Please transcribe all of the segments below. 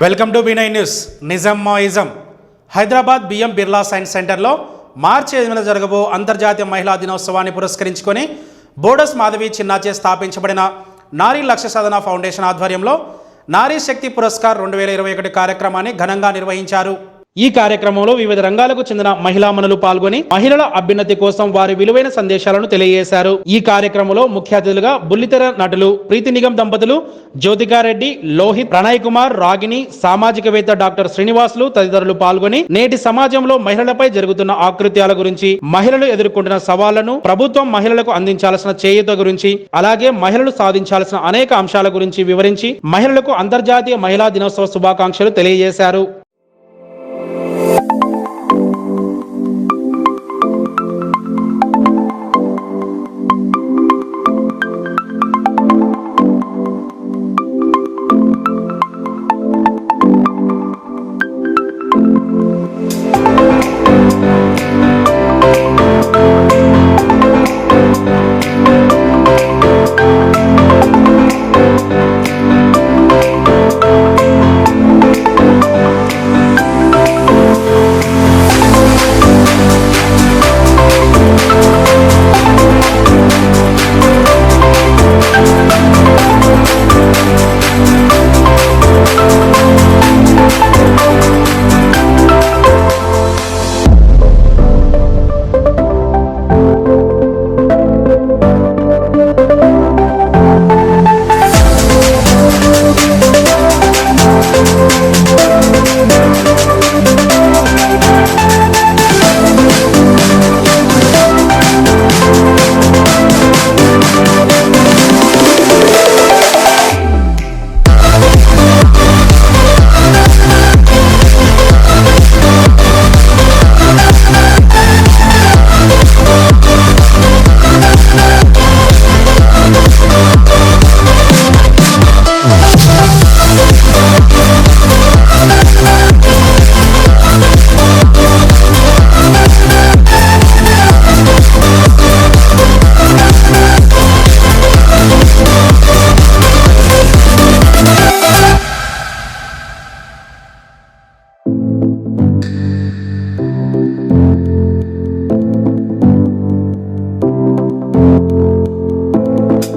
Welcome to బి9 news. నిజం మాయిజం. హైదరాబాద్ బిఎం బిర్లా సైన్స్ సెంటర్లో మార్చి 8న జరగబో అంతర్జాతీయ మహిళా దినోత్సవాన్ని పురస్కరించుకొని బోడస్ మాధవి చిన్నాచే స్థాపించబడిన నారీ లక్ష్య సాధన ఫౌండేషన్ ఆధ్వర్యంలో నారీ శక్తి పురస్కార్ 2021 కార్యక్రమాన్ని ఘనంగా నిర్వహించారు. ఈ కార్యక్రమంలో వివిధ రంగాలకు చెందిన మహిళామణులు పాల్గొని మహిళల అభ్యున్నతి కోసం వారి విలువైన సందేశాలను తెలియజేశారు. ఈ కార్యక్రమంలో ముఖ్య అతిథులుగా బుల్లితెర నటులు ప్రీతి నిగం దంపతులు, జ్యోతికారెడ్డి, లోహిత్, ప్రణయ్ కుమార్, రాగిణి, సామాజికవేత్త డాక్టర్ శ్రీనివాసులు తదితరులు పాల్గొని నేటి సమాజంలో మహిళలపై జరుగుతున్న ఆకృత్యాల గురించి, మహిళలు ఎదుర్కొంటున్న సవాళ్లను, ప్రభుత్వం మహిళలకు అందించాల్సిన చేయూత గురించి, అలాగే మహిళలు సాధించాల్సిన అనేక అంశాల గురించి వివరించి మహిళలకు అంతర్జాతీయ మహిళా దినోత్సవ శుభాకాంక్షలు తెలియజేశారు.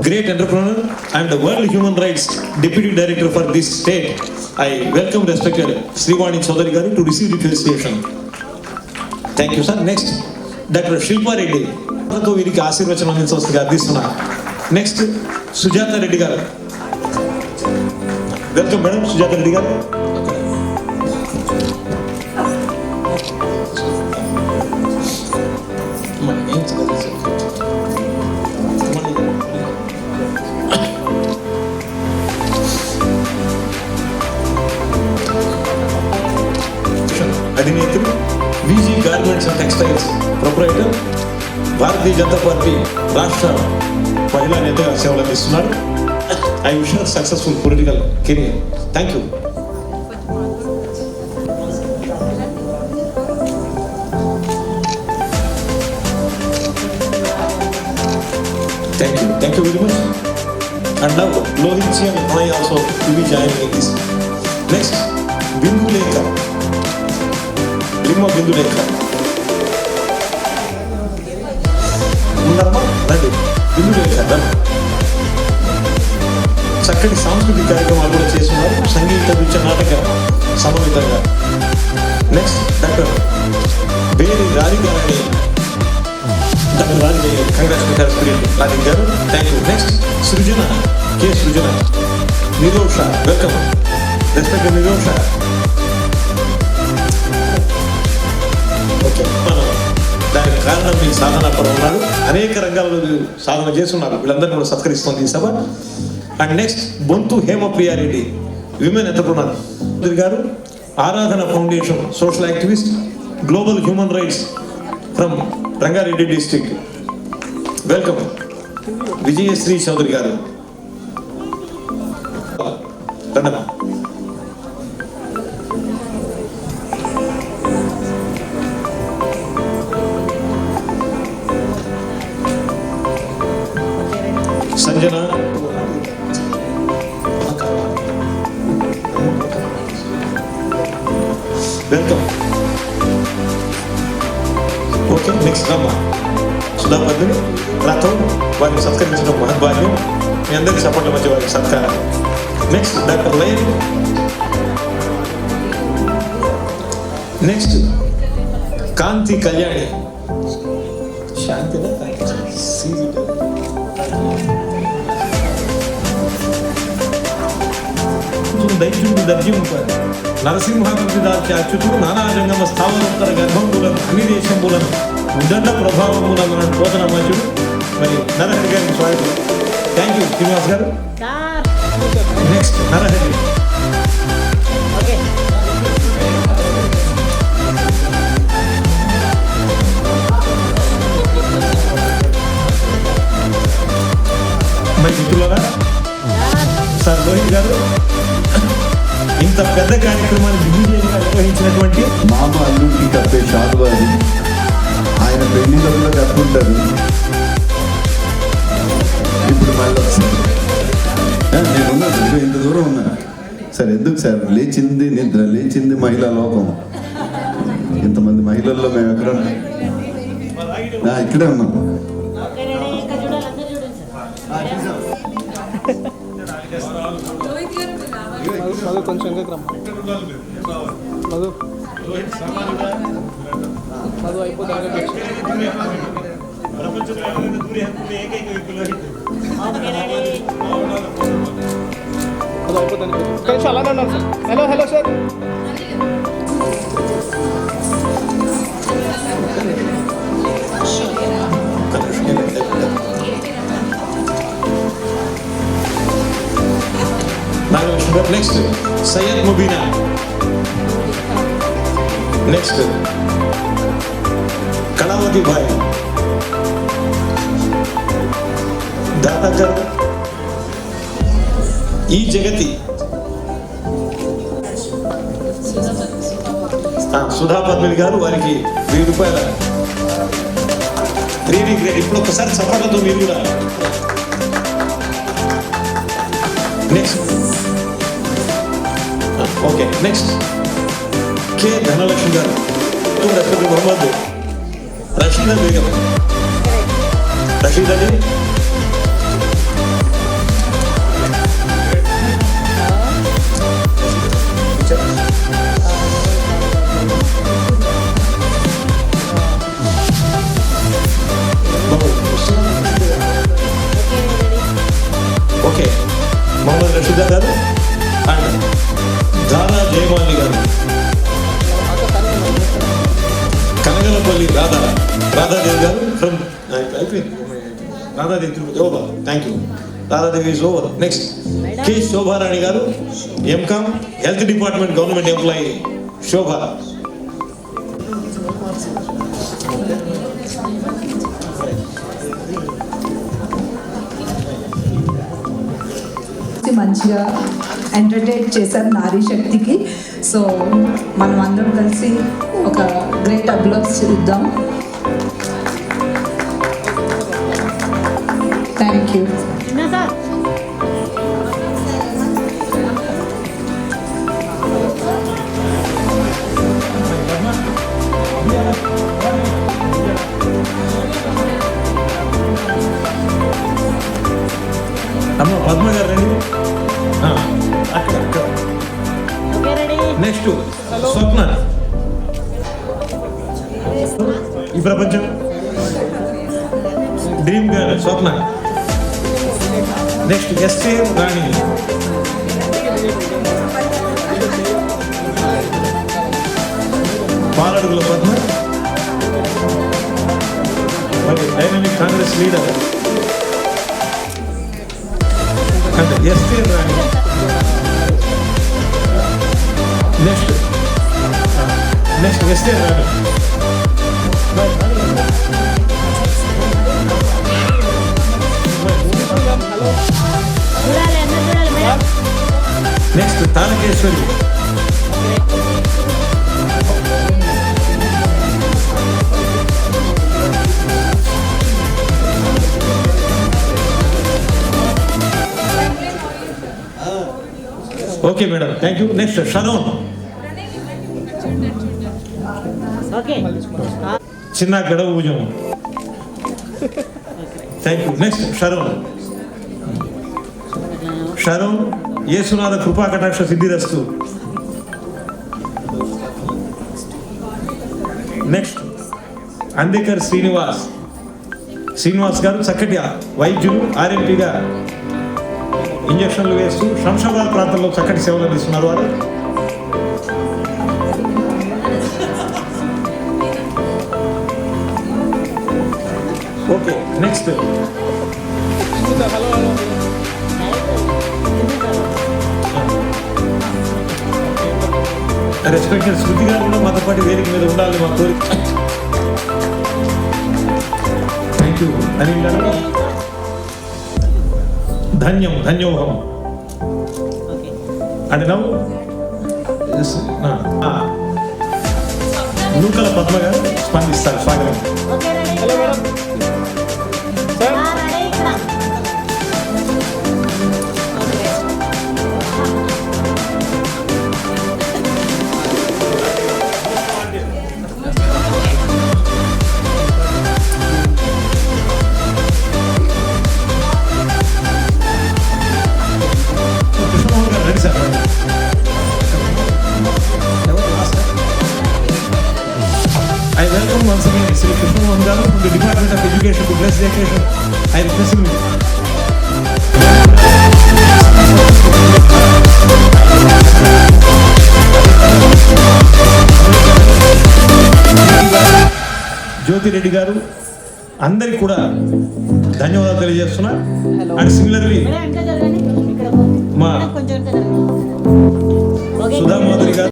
Great entrepreneur. I am the World Human Rights Deputy Director for this state. I welcome respected Sriwani Chaudhary Garu to receive the felicitation. Thank you, sir. Next, Dr. Shilpa Reddy. తో వీరికి ఆశీర్వచనం అందించవలసిందిగా అర్థిస్తున్నా. Next Sujatha Reddy garu. Welcome madam Sujatha Reddy garu. అధినేత్రి Viji garments and textiles proprietor, Bharatiya Janata party రాష్ట్ర మహిళా నేతగా సేవలు అందిస్తున్నారు. I wish her successful political career. Thank you. Thank you very much. And now Lohit ji and Pranay also will be joining in this. Next, Bindu Lekha. Limma Bindu Lekha. Undarma Nadu. Bindu Lekha done. చక్కటి సాంస్కృతిక కార్యక్రమాలు కూడా చేస్తున్నారు. సంగీత నృత్య నాటక సమన్వితంగా. Next doctor Beri Radhikarani. Doctor Radhika congratulation Radhika గారు. Thank you. Next Srujana K Srujana. Nirosha welcome. Respect Nirosha. Okay, మనం దానికి కారణం మీ సాధన పరం ఉన్నారు. అనేక రంగాల్లో సాధన చేస్తున్నారు. వీళ్ళందరినీ కూడా సత్కరిస్తుంది ఈ సభ. And next Bonthu హేమప్రియారెడ్డి, women entrepreneur గారు, ఆరాధన foundation social activist, global human rights from Rangareddy district. Welcome. Vijayasri Chowdary గారు. రండమ్మా. సంజన ఓకే నెక్స్ట్ రమ్మా సుధా పద్మిని రథం వారిని సత్కరించడం మహద్భాగ్యం. మీ అందరికీ సపోర్ట్ మధ్య వారికి సత్కారం. Next doctor lion. నెక్స్ట్ కాంతి కళ్యాణి. శాంతి దైత్యుడు దర్జీ ఉంటాడు. నరసింహాకృతిదాల్చి అచ్యుతుడు నానా జంగమ స్థావరోత్తర గర్భంబులను అన్ని దేశంబులను ఉదండ ప్రభావములను పోతన మంచుడు. మరి నరహరి గారికి స్వాగతం. థ్యాంక్ యూ శ్రీనివాస్ గారు. నెక్స్ట్ నరహరి. మరి మిత్రులారా సార్ రోహిత్ గారు ఇంత పెద్ద కార్యక్రమాన్ని దిగ్విజయంగా నిర్వహించినటువంటి మామ అల్లుడికి కప్పే షాలు అది ఆయన పెళ్లిలో కూడా కట్టుకుంటారు. ఇప్పుడు మళ్ళీ వస్తారు. నేనున్నా ఇంకా ఇంత దూరం ఉన్నా సార్. ఎందుకు సార్ లేచింది నిద్ర, లేచింది మహిళా లోకం. ఇంతమంది మహిళల్లో మేము ఎక్కడ ఇక్కడే ఉన్నాం. కొంచెం అలానే ఉన్నారు sir. Hello hello sir. Next Syed Mubeena. Next Kalavathi Bai. దాదాగర్ ఈ జగతి. సుధా పద్మిని గారు, వారికి 1000 రూపాయల రీడింగ్ గ్రేడ్. ఇప్పుడు ఒకసారి చప్పట్లతో మీరు కూడా. నెక్స్ట్ ఓకే నెక్స్ట్ కే ధనలక్ష్మి గారు. మొహమ్మద్ రషీదా బేగం. రషీదా జీ. ఓకే మొహమ్మద్ రషీదా గారు అండ్ దాదా జయమాలి గారు. కనగలపల్లి రాధాదేవి గారు ఫ్రమ్ అయిపోయింది. Radhadevi Tirupati. Over. Thank you. Radhadevi is over. Next K Shobharani garu, MCom, health department, government employee Shobha. మంచిగా ఎంటర్టైన్ చేశారు నారీ శక్తికి. సో మనం అందరం కలిసి ఒక గ్రేట్ అప్లాస్ ఇద్దాం. Thank you. అమ్మ పద్మ గారు రండి. అక్కడ నెక్స్ట్ స్వప్న. ఈ ప్రపంచం dream girl Swapna. Next SA Rani. Paladugula Padma. మరి డైనమిక్ కాంగ్రెస్ లీడర్ అంటే SA Rani. Next SA Rani. Next Tarakeswari. Okay madam, thank you. Next Sharon. చిన్న గడవ భుజం. Thank you. నెక్స్ట్ షరోన్ యేసునాథ కృపా కటాక్ష సిద్ధిరస్తు. నెక్స్ట్ అందేకర్ శ్రీనివాస్ గారు చక్కటి వైద్యులు, ఆర్ఎంపీగా ఇంజక్షన్లు వేస్తూ శంషాబాద్ ప్రాంతంలో చక్కటి సేవలు అందిస్తున్నారు వారు. ఓకే, నెక్స్ట్ హలో రెస్పెక్టెడ్ శృతి గారు కూడా మాతో పాటు వేదిక మీద ఉండాలి మా కోరిక. థ్యాంక్ యూ అనిల్ గారు. ధన్యోహం అంటే నవ్వు నూకల పద్మ గారు స్పందిస్తారు. స్వాగతం. హలో మేడం సార్ కృష్ణమోహన్ గారు ready sir. I welcome once again Sri Krishna Mohan Garu from the Department of Education to bless the occasion. I request him. జ్యోతి రెడ్డి గారు అందరికి కూడా ధన్యవాదాలు తెలియజేస్తున్నా. అండ్ సిమిలర్లీ మా సుధా మాధురి గారు